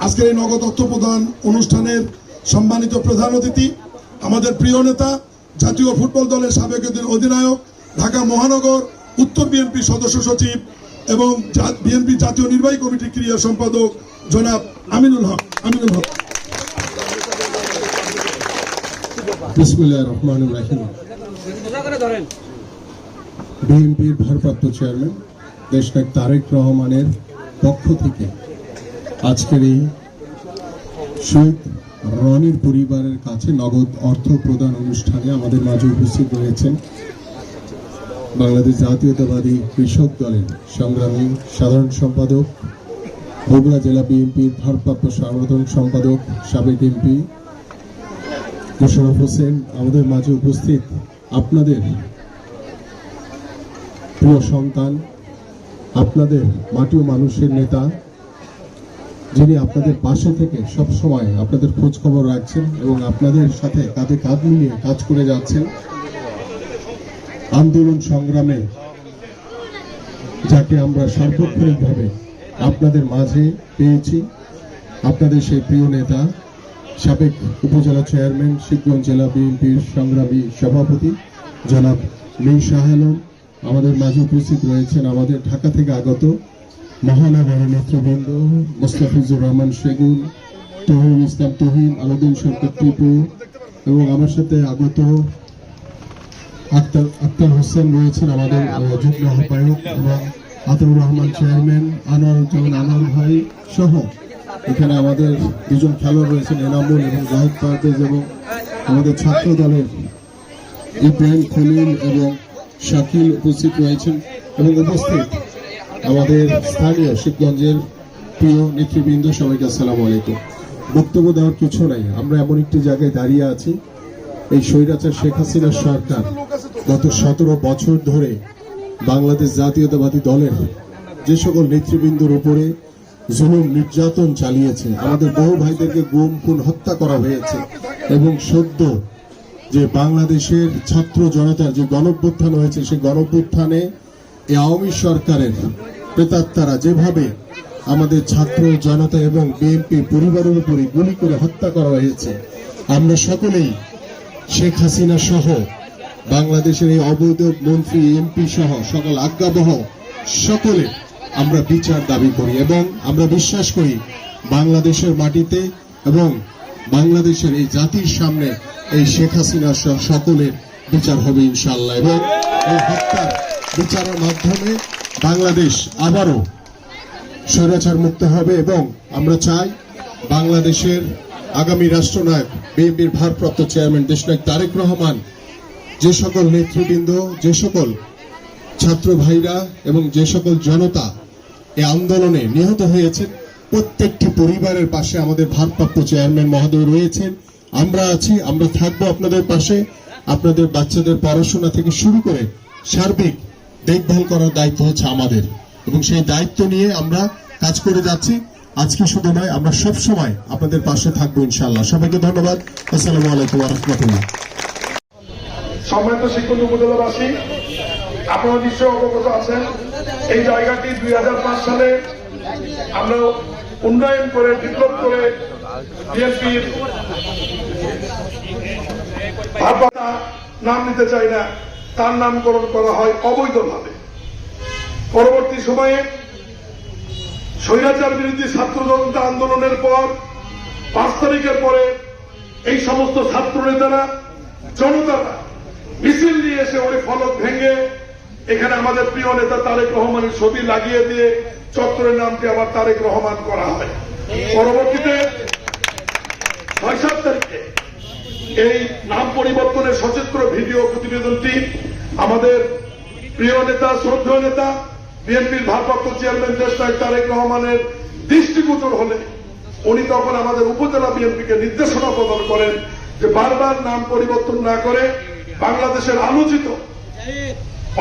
আজকের এই নগদ অর্থ প্রদান অনুষ্ঠানের সম্মানিত প্রধান অতিথি, আমাদের প্রিয় নেতা, জাতীয় ফুটবল দলের সাবেক অধিনায়ক, ঢাকা মহানগর উত্তর বিএনপি সদস্য সচিব এবং বিএনপি জাতীয় নির্বাহী কমিটির ক্রিয়া সম্পাদক জনাব আমিনুল হক। বিসমিল্লাহির রহমানির রহিম। বিএনপির ভারপ্রাপ্ত চেয়ারম্যান দেশনায়ক তারেক রহমানের পক্ষ থেকে আজকের এই শহীদ রনির পরিবারের কাছে নগদ অর্থ প্রদান অনুষ্ঠানে আমাদের মাঝে উপস্থিত রয়েছেন বাংলাদেশ জাতীয়তাবাদী কৃষক দলের সংগ্রামী সাধারণ সম্পাদক, বগুড়া জেলা বিএনপির ভারপ্রাপ্ত সাধারণ সম্পাদক, সাবেক এমপি মোশাররফ হোসেন। আমাদের মাঝে উপস্থিত আপনাদের প্রিয় সন্তান, আপনাদের মাটি ও মানুষের নেতা, যিনি আপনাদের পাশে থেকে সব সময় আপনাদের খোঁজ খবর রাখছেন এবং আপনাদের সাথে কাঁধে কাঁধ মিলিয়ে কাজ করে যাচ্ছেন। আন্দোলন সংগ্রামে যাকে আমরা সার্বক্ষণিকভাবে আপনাদের মাঝে পেয়েছি, আপনাদের সেই প্রিয় নেতা সাবেক উপজেলা চেয়ারম্যান, শিবগঞ্জ জেলা বিএনপির সংগ্রামী সভাপতি জনাব মীর শাহ আলম, আমাদের মাঝে উপস্থিত রয়েছেন আমাদের ঢাকা থেকে আগত মহানগরের নেতৃবৃন্দ মোস্তাফিজুর রহমান সেগুন, তহিন ইসলাম তহিন, আলাউদ্দিন সরকার টিপু এবং আমার সাথে আগত আক্তার হোসেন রয়েছেন আমাদের যুগ্ম আহ্বায়ক, এবং আতাউর রহমান চেয়ারম্যান, আনোয়ার ভাই সহ এখানে আমাদের দুজন খেলোয়াড় রয়েছেন এনামুল এবং জাহিদ পারভেজ, এবং আমাদের ছাত্র দলের ইব্রাহিম খলিল এবং শাকিল উপস্থিত রয়েছেন, এবং উপস্থিত আমাদের স্থানীয় শিবগঞ্জের প্রিয় নেতৃবৃন্দ, সবাইকে আসসালামু আলাইকুম। বক্তব্য দেওয়ার কিছু নাই, আমরা এমন একটি জায়গায় দাঁড়িয়ে আছি, এই স্বৈরাচার শেখ হাসিনার সরকার গত 17 বছর ধরে বাংলাদেশ জাতীয়তাবাদী দলের যে সকল নেতৃবৃন্দর উপরে জুলুম নির্যাতন চালিয়েছে, আমাদের বহু ভাইদেরকে গুম খুন হত্যা করা হয়েছে, এবং সদ্য যে বাংলাদেশের ছাত্র জনতার যে গণঅভ্যুত্থান হয়েছে, সেই গণঅভ্যুত্থানে এই আওয়ামী সরকারের প্রেতাত্মারা যেভাবে আমাদের ছাত্র জনতা এবং বিএনপি পরিবারের উপরে গুলি করে হত্যা করা হয়েছে, আমরা সকলেই শেখ হাসিনা সহ বাংলাদেশের এই অবৈধ মন্ত্রী এমপি সহ সকল আজ্ঞাবহ সকলে আমরা বিচার দাবি করি, এবং আমরা বিশ্বাস করি বাংলাদেশের মাটিতে এবং বাংলাদেশের এই জাতির সামনে এই শেখ হাসিনা সহ সকলের বিচার হবে ইনশাআল্লাহ, এবং এই হত্যার বিচারের মাধ্যমে বাংলাদেশ আবারও স্বৈরাচার মুক্ত হবে। এবং আমরা চাই বাংলাদেশের আগামী রাষ্ট্রনায়ক বিএনপির ভারপ্রাপ্ত চেয়ারম্যান দেশনায়ক তারেক রহমান, যে সকল নেতৃবৃন্দ, যে সকল ছাত্র ভাইরা এবং যে সকল জনতা এই আন্দোলনে নিহত হয়েছেন, প্রত্যেকটি পরিবারের পাশে আমাদের ভারপ্রাপ্ত চেয়ারম্যান মহোদয় রয়েছেন, আমরা আছি, আমরা থাকবো আপনাদের পাশে। আপনাদের বাচ্চাদের পড়াশোনা থেকে শুরু করে সার্বিক দেখভাল করার দায়িত্ব হচ্ছে আমাদের, এবং সেই দায়িত্ব নিয়ে আমরা কাজ করে যাচ্ছি। আজকে শুধু নয়, আমরা সব সময় আপনাদের পাশে থাকবো ইনশাআল্লাহ। সবাইকে ধন্যবাদ। আসসালামু আলাইকুম ওয়া রাহমাতুল্লাহ। সম্মানিত শিক্ষক উপজেলাবাসী, আপনারা নিশ্চয় অবগত আছেন, এই জায়গাটি 2005 সালে আমরা উন্নয়ন করে বিপ্লব করে বিএনপির ভারপ্রাপ্ত নাম নিতে চাই না, তার নামকরণ করা হয় অবৈধভাবে। পরবর্তী সময়ে স্বৈরাচার বিরোধী ছাত্র জনতা আন্দোলনের পর 5 তারিখের পরে এই সমস্ত ছাত্র নেতারা জনতারা মিছিল নিয়ে এসে ওই ফলক ভেঙে এখানে আমাদের প্রিয় নেতা তারেক রহমানের ছবি লাগিয়ে দিয়ে চত্বরের নামটি আবার তারেক রহমান করা হয়। পরবর্তীতে 6-7 তারিখে এই নাম পরিবর্তনের সচিত্র ভিডিও প্রতিবেদনটি আমাদের প্রিয় নেতা, শ্রদ্ধেয় নেতা, বিএনপির ভারপ্রাপ্ত চেয়ারম্যান দেশনায়ক তারেক রহমানের দৃষ্টিগোচর হলে উনি তখন আমাদের উপজেলা বিএনপিকে নির্দেশনা প্রদান করেন যে বারবার নাম পরিবর্তন না করে বাংলাদেশের আলোচিত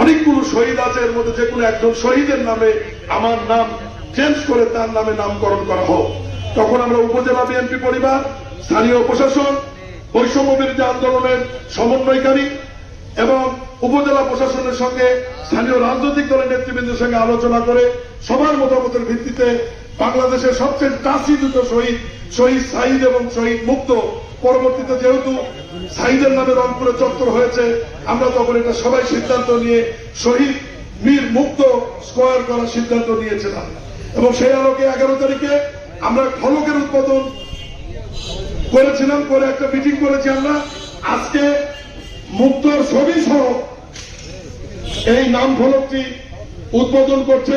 অনেকগুলো শহীদ আছে, এর মধ্যে যে কোনো একজন শহীদের নামে আমার নাম চেঞ্জ করে তার নামে নামকরণ করা হোক। তখন আমরা উপজেলা বিএনপি পরিবার, স্থানীয় প্রশাসন, বৈষম্য বিরোধী আন্দোলনের সমন্বয়কারী এবং উপজেলা প্রশাসনের সঙ্গে স্থানীয় রাজনৈতিক দলের নেতৃবৃন্দের সঙ্গে আলোচনা করে সবার মতামতের ভিত্তিতে বাংলাদেশের সবচেয়ে চাষিযুত শহীদ সাঈদ এবং শহীদ মুক্ত, পরবর্তীতে যেহেতু সাঈদের নামে রংপুরে চত্বর হয়েছে, আমরা তখন এটা সবাই সিদ্ধান্ত নিয়ে শহীদ মীর মুক্ত স্কোয়ার করার সিদ্ধান্ত নিয়েছিলাম। এবং সেই আলোকে 11 তারিখে আমরা ফলকের উদ্বোধন করেছিলাম, করে একটা মিটিং করেছি আমরা। আজকে মুক্তর ছবি সহ এই নাম ফলকটি উদ্বোধন করছে।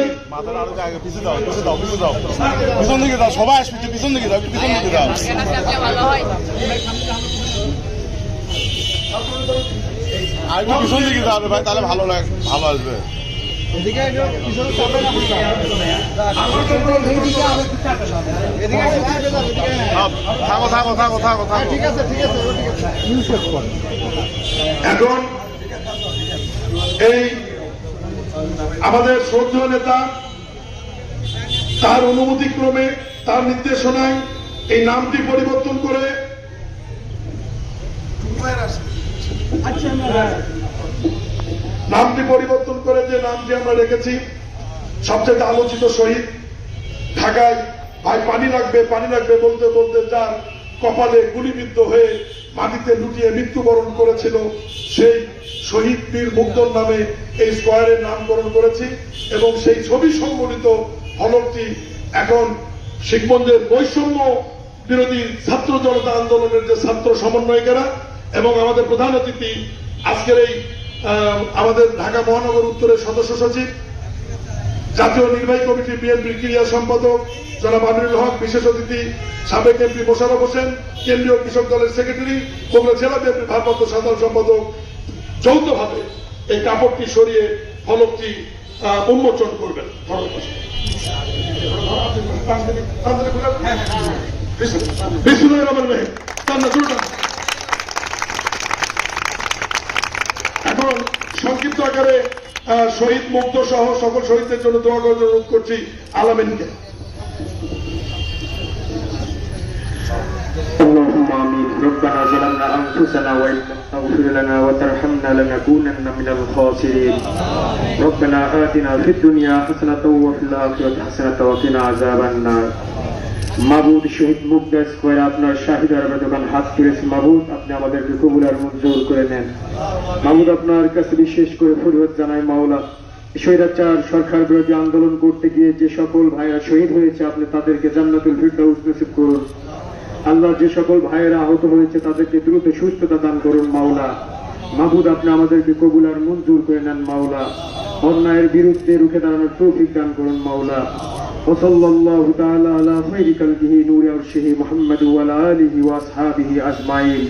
পিছন দিকে দাও, সবাই আসবে, পিছন দিকে দাও, পিছন দিকে দাও। আর একটু পিছন দিকে দাও ভাই, তাহলে ভালো আসবে। থাকো। ঠিক আছে। এখন এই আমাদের শ্রদ্ধেয় নেতা তার অনুমতি ক্রমে, তার নির্দেশনায় এই নামটি পরিবর্তন করে যে নামটি আমরা রেখেছি, সবচেয়ে আলোচিত শহীদ ঢাকায় ভাই পানি লাগবে বলতে যার কপালে গুলিবিদ্ধ হয়ে মাটিতে লুটিয়ে মৃত্যুবরণ করেছিল সেই শহীদ বীর মুগ্ধর নামে এই স্কোয়ারের নামকরণ করেছি এবং সেই ছবি সংবলিত ফলকটি এখন শিখগঞ্জের বৈষম্য বিরোধী ছাত্র জনতা আন্দোলনের যে ছাত্র সমন্বয়কেরা এবং আমাদের প্রধান অতিথি আজকের এই আমাদের ঢাকা মহানগর উত্তরের সদস্য সচিব, জাতীয় নির্বাহী কমিটি বিএনপির ক্রীড়া সম্পাদক জনাব আমিনুল হক, বিশেষ অতিথি সাবেক এমপি মোশাররফ হোসেন, কেন্দ্রীয় কৃষক দলের সেক্রেটারি, বগুড়া জেলা বিএনপির ভারপ্রাপ্ত সাধারণ সম্পাদক যৌথভাবে এই কাপড়টি সরিয়ে ফলকটি উন্মোচন করবেন। এখন সংক্ষিপ্ত আকারে শহীদ মুগ্ধ সহ সকল শহীদদের জন্য দোয়া করার অনুরোধ করছি। আলামিনকে। اللهم آمين. ربنا ظلمنا أنفسنا وإن لم تغفر لنا وترحمنا لنكونن من الخاسرين. ربنا آتنا في الدنيا حسنة وفي الآخرة حسنة وقنا عذاب النار. মাবুদ শহীদ মুগ্ধ স্কোয়ারে আপনার শাহিদার যখন হাত তুলেছে মাবুদ, আপনি আমাদেরকে কবুল আর মঞ্জুর করে নেন। মাবুদ আপনার কাছে বিশেষ করে ফরিয়াদ জানাই মাওলা, স্বৈরাচার সরকার বিরোধী আন্দোলন করতে গিয়ে যে সকল ভাইরা শহীদ হয়েছে আপনি তাদেরকে জান্নাতুল ফিরদাউস নসিব করুন। আল্লাহ, যে সকল ভাইয়েরা আহত হয়েছে তাদেরকে দ্রুত সুস্থতা দান করুন মাওলা। মাবুদ আপনি আমাদেরকে কবুল আর মঞ্জুর করে নেন মাওলা। অন্যায়ের বিরুদ্ধে রুখে দাঁড়ানোর তৌফিক দান করুন মাওলা। ওয়াসাল্লাল্লাহু তাআলা আলা খায়রি কালবিহি নূরি আরশিহি মুহাম্মাদ ওয়া আলা আলিহি ওয়া আসহাবিহি আজমাইন।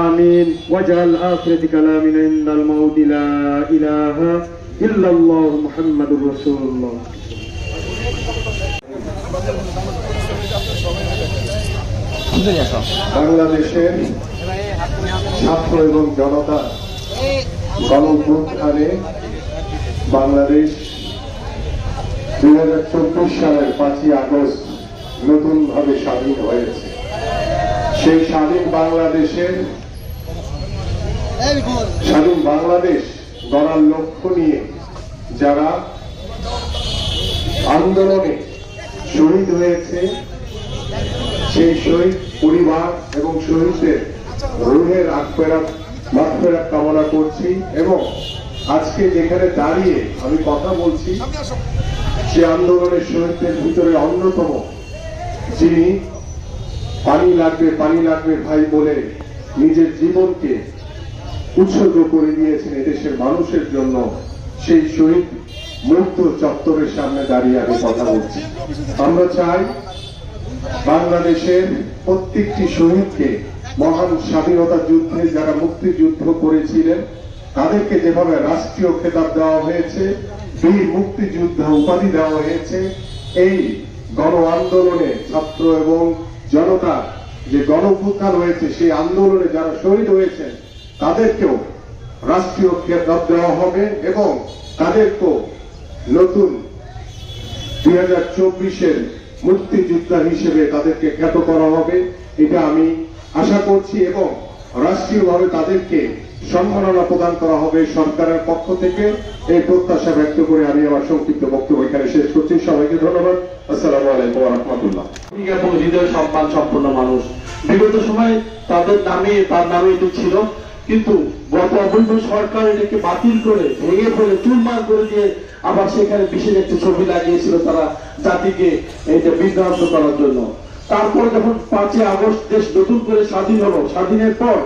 আমিন। ওয়াজআল আখিরাতি কালামিনা ইনদাল মাউতি লা ইলাহা ইল্লাল্লাহু মুহাম্মাদুর রাসূলুল্লাহ। বাংলাদেশের ছাত্র এবং জনতা গণঅভ্যুত্থানে বাংলাদেশ 2024 সালের 5ই আগস্ট নতুনভাবে স্বাধীন হয়েছে। সেই স্বাধীন বাংলাদেশ গড়ার লক্ষ্য নিয়ে যারা আন্দোলনে শহীদ হয়েছে সেই শহীদ পরিবার এবং শহীদদের রুহের মাগফিরাত কামনা করছি এবং আজকে যেখানে দাঁড়িয়ে আমি কথা বলছি সে আন্দোলনের শহীদদের ভিতরে অন্যতম, যিনি পানি লাগবে ভাই বলে নিজের জীবনকে উৎসর্গ করে দিয়েছেন এদেশের মানুষের জন্য, সেই শহীদ মুগ্ধ চত্বরের সামনে দাঁড়িয়ে আমি কথা বলছি। আমরা চাই বাংলাদেশের প্রত্যেকটি শহীদকে মহান স্বাধীনতা যুদ্ধে যারা মুক্তিযুদ্ধ করেছিলেন তাদেরকে যেভাবে রাষ্ট্রীয় খেতাব দেওয়া হয়েছে, বীর মুক্তিযোদ্ধা উপাধি দেওয়া হয়েছে, এই গণ আন্দোলনে ছাত্র এবং জনতা যে গণঅভ্যুত্থান হয়েছে সেই আন্দোলনে যারা শহীদ হয়েছেন তাদেরকেও রাষ্ট্রীয় খেতাব দেওয়া হবে এবং তাদেরকেও নতুন 2024-এর মুক্তিযোদ্ধা হিসেবে তাদেরকে খ্যাত করা হবে, এটা আমি আশা করছি এবং রাষ্ট্রীয়ভাবে তাদেরকে সম্মাননা প্রদান করা হবে সরকারের পক্ষ থেকে। এই প্রত্যাশা ব্যক্ত করে আমি আমার সংক্ষিপ্ত বক্তব্য এখানে শেষ করছি। সবাইকে ধন্যবাদ। আসসালামু আলাইকুম ওয়া রাহমাতুল্লাহ। এবং হৃদয় সম্মান সম্পন্ন মানুষ, বিগত সময় তার নামে এটি ছিল, কিন্তু গত অবৈধ সরকার এটাকে বাতিল করে ভেঙে ফেলে চুরমার করে দিয়ে আবার সেখানে বিশেষ একটি ছবি লাগিয়েছিল তারা জাতিকে এটা বিভ্রান্ত করার জন্য। তারপরে যখন 5ই আগস্ট দেশ নতুন করে স্বাধীন হলো, স্বাধীনের পর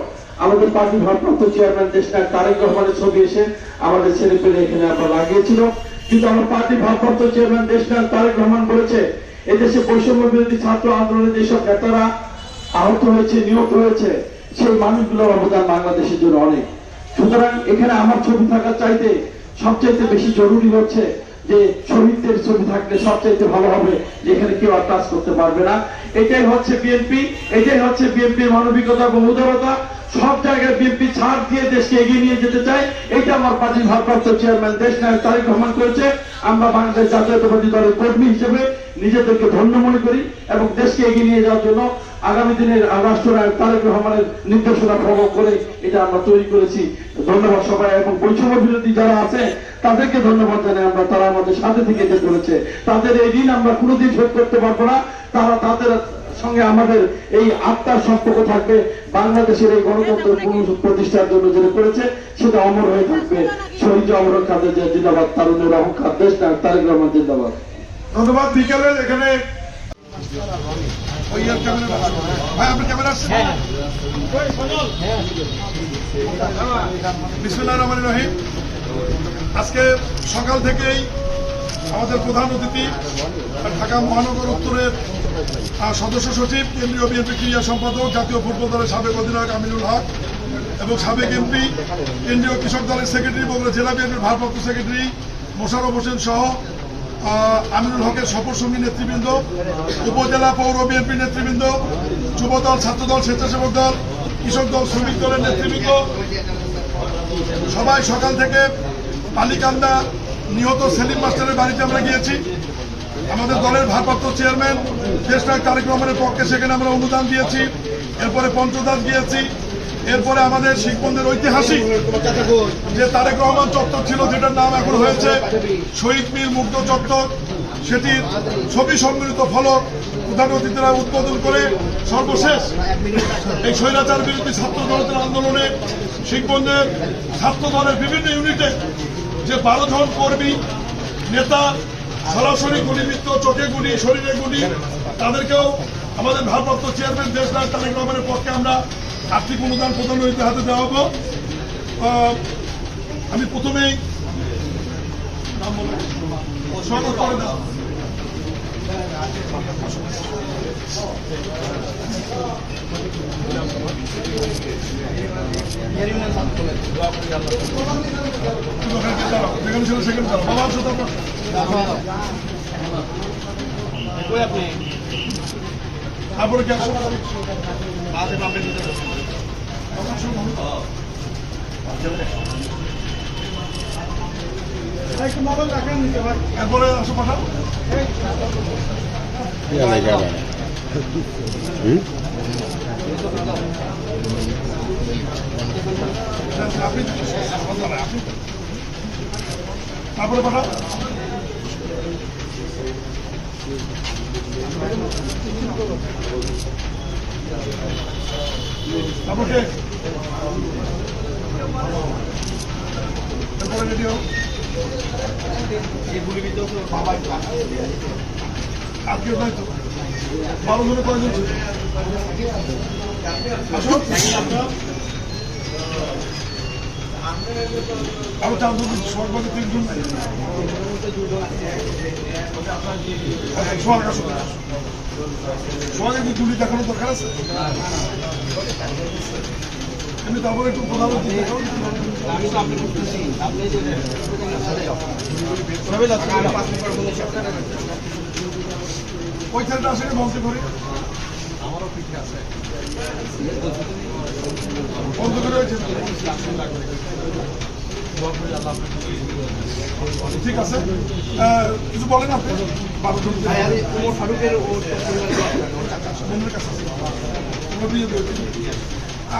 আমাদের পার্টির ভারপ্রাপ্ত চেয়ারম্যান দেশনায়ক তারেক রহমানের ছবি এসে আমাদের ছেলে পেলে এখানে আপনার লাগিয়েছিল, কিন্তু আমার পার্টির ভারপ্রাপ্ত চেয়ারম্যান দেশনায়ক তারেক রহমান বলেছে এদেশে বৈষম্য বিরোধী ছাত্র আন্দোলনে যেসব নেতারা আহত হয়েছে, নিহত হয়েছে, সেই মানুষগুলোর অবদান বাংলাদেশের জন্য অনেক। সুতরাং এখানে আমার ছবি থাকার চাইতে সবচাইতে বেশি জরুরি হচ্ছে যে শহীদদের ছবি থাকলে সবচাইতে ভালো হবে, যেখানে কেউ আর কাজ করতে পারবে না। এটাই হচ্ছে বিএনপি, এটাই হচ্ছে বিএনপির মানবিকতা এবং উদারতা। সব জায়গায় বিএনপি ছাড় দিয়ে দেশকে এগিয়ে নিয়ে যেতে চায়, এটা আমার পার্টির ভারপ্রাপ্ত চেয়ারম্যান দেশনায়ক তারেক রহমান করেছে। আমরা বাংলাদেশ জাতীয়তাবাদী দলের কর্মী হিসেবে নিজেদেরকে ধন্য মনে করি এবং দেশকে এগিয়ে নিয়ে যাওয়ার জন্য আগামী দিনের রাষ্ট্রনায়ক তারেক রহমানের নির্দেশনা ফলো করে এটা আমরা তৈরি করেছি। ধন্যবাদ সবাই এবং বৈষম্য বিরোধী যারা আছে তাদেরকে ধন্যবাদ জানাই আমরা, তারা আমাদের সাথে থেকে যে করেছে, তাদের এই ঋণ আমরা কোনোদিন শোধ করতে পারবো না। তারা তাদের সঙ্গে আমাদের এই আত্মার সম্পর্ক থাকবে। বাংলাদেশের এই গণতন্ত্র প্রতিষ্ঠার জন্য যেটা করেছে সেটা অমর হয়ে থাকবে। শহীদ অমর খাদের জিন্দাবাদ, তারুণ্যের অহংকার, দেশ নায়ক তারেক রহমান জিন্দাবাদ। ধন্যবাদ। বিকেলে এখানে ভাই আপনি ক্যামেরা আসছেন? বিসমিল্লাহির রহমানির রহিম। আজকে সকাল থেকেই আমাদের প্রধান অতিথি ঢাকা মহানগর উত্তরের সদস্য সচিব, কেন্দ্রীয় বিএনপি ক্রীড়া সম্পাদক, জাতীয় ফুটবল দলের সাবেক অধিনায়ক আমিনুল হক এবং সাবেক এমপি, কেন্দ্রীয় কৃষক দলের সেক্রেটারি, বগুড়া জেলা বিএনপির ভারপ্রাপ্ত সেক্রেটারি মোশাররফ হোসেন সহ আমিনুল হকের সফরসঙ্গী নেতৃবৃন্দ, উপজেলা পৌর বিএনপি নেতৃবৃন্দ, যুবদল, ছাত্রদল, স্বেচ্ছাসেবক দল, কৃষক দল, শ্রমিক দলের নেতৃবৃন্দ সবাই সকাল থেকে পালিকান্দা নিহত সেলিম মাস্টারের বাড়িতে আমরা গিয়েছি। আমাদের দলের ভারপ্রাপ্ত চেয়ারম্যান দেশ নায়ক তারেক রহমানের পক্ষে সেখানে আমরা অনুদান দিয়েছি। এরপরে পঞ্চদাস গিয়েছি। এরপরে আমাদের শিখবন্ধের ঐতিহাসিক যে তারেক রহমান চত্বর ছিল, যেটার নাম এখন হয়েছে শহীদ মীর মুগ্ধ চত্বর, সেটির ছবি সম্মিলিত ফলক প্রধান অতিথিরা উদ্বোধন করে সর্বশেষ এই স্বৈরাচার বিরোধী ছাত্র জনতার আন্দোলনে শিখবন্ধের ছাত্র দলের বিভিন্ন ইউনিটে যে 12 জন কর্মী নেতা সরাসরি গুলিবিদ্ধ, চোখে গুলি, শরীরে গুলি, তাদেরকেও আমাদের ভারপ্রাপ্ত চেয়ারম্যান দেশ নায়ক তারেক রহমানের পক্ষে আমরা আর্থিক অনুদান প্রধান অতিথির হাতে দেওয়া হবো। আমি প্রথমেই স্বাগত করে দেওয়া যেখানে ছিল সেখানে যাও। বাবা আসো তারপর। তারপরে কি আসো? এরপরে আসো পাঠাও। আপনি তারপরে পাঠাও। তারপরে রেডি হোক। আজকে নয় তো 12 জনে কয়জন ছিল? আরো 4 জন, সর্বাধিক 3 জন। সোহাগে কি গুলি দেখানোর দরকার আছে? এমনি তারপরে একটু প্রধান ওই ছেলেটা আসলে মঞ্চে করে আমারও পিঠে আছে বন্ধ করে হয়েছে। ঠিক আছে, কিছু বলেন আপনি?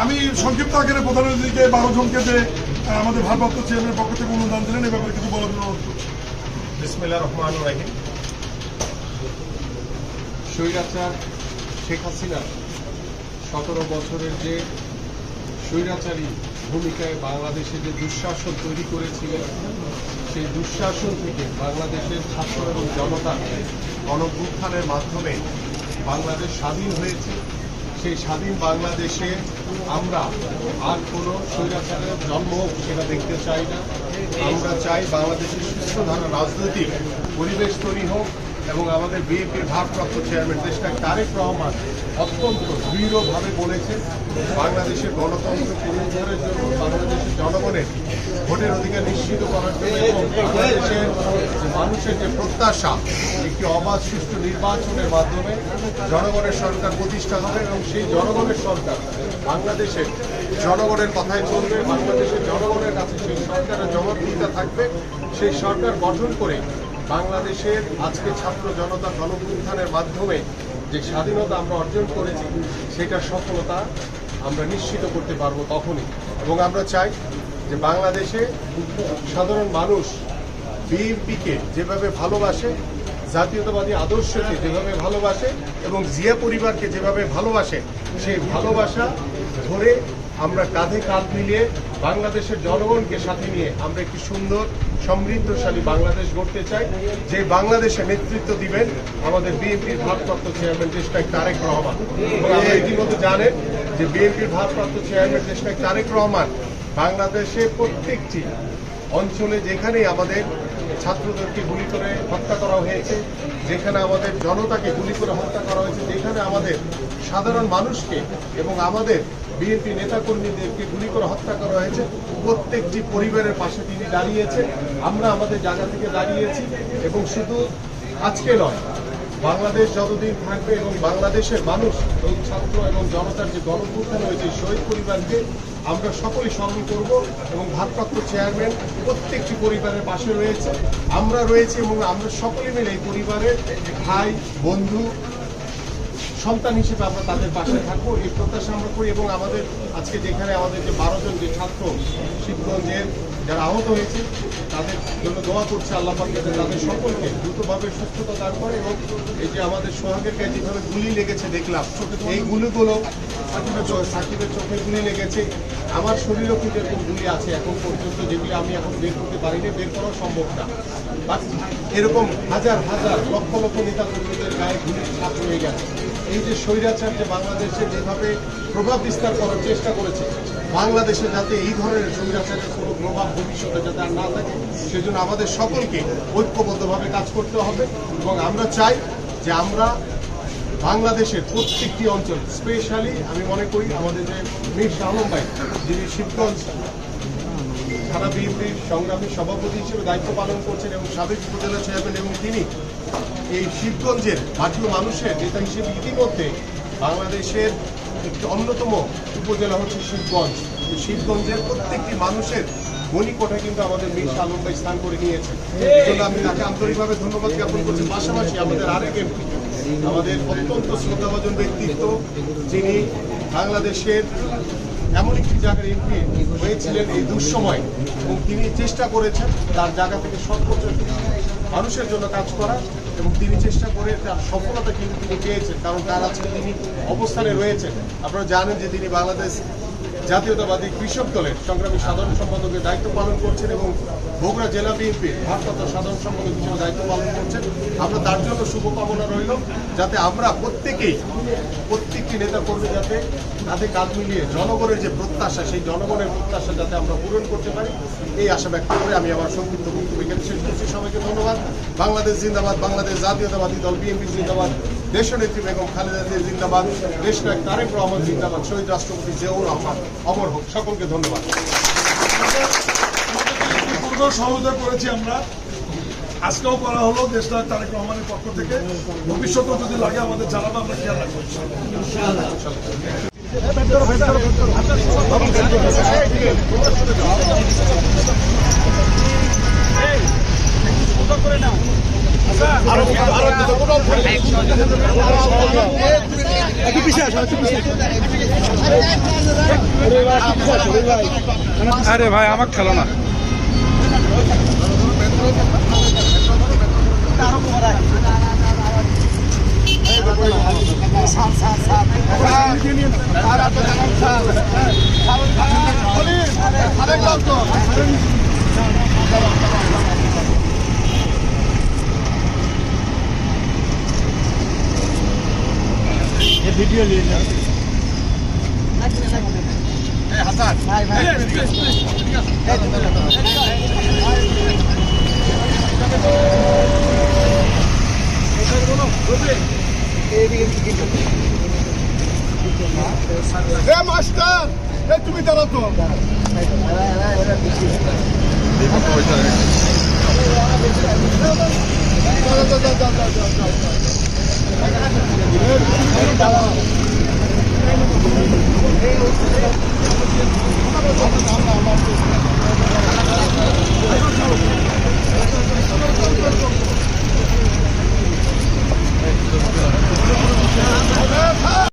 আমি সংক্ষিপ্ত আকারে প্রধান অতিথিকে 12 জনকে যে আমাদের ভারপ্রাপ্ত চেয়ারম্যানের পক্ষ থেকে অনুদান দিলেন, এ ব্যাপারে কিছু বলার জন্য অনুরোধ করছি। বিসমিল্লাহির রহমানির রহিম। স্বৈরাচার শেখ হাসিনা 17 বছরের যে স্বৈরাচারী ভূমিকায় বাংলাদেশে যে দুঃশাসন তৈরি করেছিলেন, সেই দুঃশাসন থেকে বাংলাদেশের ছাত্র এবং জনতা গণঅভ্যুত্থানের মাধ্যমে বাংলাদেশ স্বাধীন হয়েছে। সেই স্বাধীন বাংলাদেশে আমরা আর কোনো স্বৈরাচারের জন্ম হোক সেটা দেখতে চাই না। আমরা চাই বাংলাদেশের সুস্থধারা রাজনৈতিক পরিবেশ তৈরি হোক এবং আমাদের বিএনপির ভারপ্রাপ্ত চেয়ারম্যান দেশ নায়ক তারেক রহমান অত্যন্ত দৃঢ়ভাবে বলেছেন বাংলাদেশের গণতন্ত্র পুনরুদ্ধারের জন্য, বাংলাদেশের জনগণের ভোটের অধিকার নিশ্চিত করার জন্য এবং বাংলাদেশের মানুষের যে প্রত্যাশা একটি অবাধ সুষ্ঠু নির্বাচনের মাধ্যমে জনগণের সরকার প্রতিষ্ঠা হবে এবং সেই জনগণের সরকার বাংলাদেশের জনগণের কথায় চলবে, বাংলাদেশের জনগণের কাছে সেই সরকারের জবাবদিহিতা থাকবে। সেই সরকার গঠন করে বাংলাদেশের আজকে ছাত্র জনতা গণঅভ্যুত্থানের মাধ্যমে যে স্বাধীনতা আমরা অর্জন করেছি সেটার সফলতা আমরা নিশ্চিত করতে পারবো তখনই। এবং আমরা চাই যে বাংলাদেশে সাধারণ মানুষ বিএনপিকে যেভাবে ভালোবাসে, জাতীয়তাবাদী আদর্শকে যেভাবে ভালোবাসে এবং জিয়া পরিবারকে যেভাবে ভালোবাসে, সেই ভালোবাসা ধরে আমরা কাঁধে কাঁধ মিলিয়ে বাংলাদেশের জনগণকে সাথে নিয়ে আমরা একটি সুন্দর সমৃদ্ধশালী বাংলাদেশ গড়তে চাই, যে বাংলাদেশে নেতৃত্ব দিবেন আমাদের বিএনপির ভারপ্রাপ্ত চেয়ারম্যান দেশ নায়ক তারেক রহমান। এবং আমরা ইতিমধ্যে জানেন যে বিএনপির ভারপ্রাপ্ত চেয়ারম্যান দেশ নায়ক তারেক রহমান বাংলাদেশে প্রত্যেকটি অঞ্চলে যেখানেই আমাদের ছাত্রদেরকে গুলি করে হত্যা করা হয়েছে, যেখানে আমাদের জনতাকে গুলি করে হত্যা করা হয়েছে, যেখানে আমাদের সাধারণ মানুষকে এবং আমাদের বিএনপি নেতাকর্মীদেরকে গুলি করে হত্যা করা হয়েছে, প্রত্যেকটি পরিবারের পাশে তিনি দাঁড়িয়েছে। আমরা আমাদের জায়গা থেকে দাঁড়িয়েছি এবং শুধু আজকে নয়, বাংলাদেশ যতদিন থাকবে এবং বাংলাদেশের মানুষ এই ছাত্র এবং জনতার যে গণঅভ্যুত্থান হয়েছে শহীদ পরিবারকে আমরা সকলেই স্মরণ করব এবং ভারপ্রাপ্ত চেয়ারম্যান প্রত্যেকটি পরিবারের পাশে রয়েছে, আমরা রয়েছি এবং আমরা সকলে মিলে এই পরিবারের ভাই বন্ধু সন্তান হিসেবে আমরা তাদের পাশে থাকবো, এই প্রত্যাশা আমরা করি। এবং আমাদের আজকে যেখানে আমাদের যে 12 জন যে ছাত্র শিবগঞ্জের যারা আহত হয়েছে তাদের জন্য দোয়া করছে আল্লাহ পাক যাতে তাদের সকলকে দ্রুতভাবে সুস্থতা দান করে। এবং এই যে আমাদের সোহাগের গায়ে যেভাবে গুলি লেগেছে দেখলাম, এই গুলিগুলো সাকিবের চোখে গুলি লেগেছে, আমার শরীরেও কিন্তু এরকম গুলি আছে এখন পর্যন্ত, যেগুলি আমি এখন বের করতে পারিনি, বের করা সম্ভব না। এরকম হাজার হাজার লক্ষ লক্ষ নেতা কর্মীদের গায়ে গুলির ছাপ হয়ে গেছে। এই যে স্বৈরাচার যে বাংলাদেশে যেভাবে প্রভাব বিস্তার করার চেষ্টা করেছে, বাংলাদেশে যাতে এই ধরনের স্বৈরাচারের কোনো প্রভাব ভবিষ্যতে যাতে আর না থাকে, সেজন্য আমাদের সকলকে ঐক্যবদ্ধভাবে কাজ করতে হবে। এবং আমরা চাই যে আমরা বাংলাদেশের প্রত্যেকটি অঞ্চল, স্পেশালি আমি মনে করি আমাদের যে মীর শাহ আলম ভাই যিনি শিবগঞ্জ থানা বিএনপির সংগ্রামী সভাপতি হিসেবে দায়িত্ব পালন করছেন এবং সাবেক উপজেলা চেয়ারম্যান, এবং তিনি এই শিবগঞ্জের মাটি ও মানুষের নেতা হিসেবে ইতিমধ্যে বাংলাদেশের একটি অন্যতম উপজেলা হচ্ছে শিবগঞ্জ। শিবগঞ্জের প্রত্যেকটি মানুষের মণিকোঠা কিন্তু আমাদের মীর শাহ আলম ভাই স্থান করে নিয়েছেন, এই জন্য আমি তাকে আন্তরিকভাবে ধন্যবাদ জ্ঞাপন করছি। পাশাপাশি আমাদের আরেক এমপি, আমাদের অত্যন্ত শ্রদ্ধাভাজন ব্যক্তিত্ব, যিনি বাংলাদেশের এমন একটি জায়গার এমপি হয়েছিলেন এই দুঃসময়, এবং তিনি চেষ্টা করেছেন তার জায়গা থেকে সর্বোচ্চ মানুষের জন্য কাজ করা, এবং তিনি চেষ্টা করে তার সফলতা কিন্তু তিনি পেয়েছেন, কারণ তার আজকে তিনি অবস্থানে রয়েছেন। আপনারা জানেন যে তিনি বাংলাদেশ জাতীয়তাবাদী কৃষক দলের সংগ্রামী সাধারণ সম্পাদকের দায়িত্ব পালন করছেন এবং বগুড়া জেলা বিএনপির ভারপ্রাপ্ত সাধারণ সম্পাদক হিসেবে দায়িত্ব পালন করছেন। আমরা তার জন্য শুভকামনা রইল, যাতে আমরা প্রত্যেকটি নেতা কর্মী যাতে কাঁধে কাঁধ মিলিয়ে জনগণের যে প্রত্যাশা, সেই জনগণের প্রত্যাশা যাতে আমরা পূরণ করতে পারি, এই আশা ব্যক্ত করে আমি আমার সংক্ষিপ্ত বক্তব্য এখানে শেষ করছি। সবাইকে ধন্যবাদ। বাংলাদেশ জিন্দাবাদ, বাংলাদেশ জাতীয়তাবাদী দল বিএনপি জিন্দাবাদ, দেশনেত্রী বেগম খালেদা জিয়া জিন্দাবাদ, দেশ নায়ক তারেক রহমান জিন্দাবাদ, শহীদ রাষ্ট্রপতি জিয়াউর রহমান অমর হোক। সকলকে ধন্যবাদ। পূর্ণ সহযোগিতা করেছি আমরা, আজকেও করা হলো দেশ নায়ক তারেক রহমানের পক্ষ থেকে। ভবিষ্যতেও যদি লাগে আমাদের জানাবো, আমরা খেয়াল রাখবো। আরে ভাই আমার খেলো না। ভিডিও নিয়ে যাও। হাসান ভাই ভাই মাস্টার তুমি দাঁড়া তো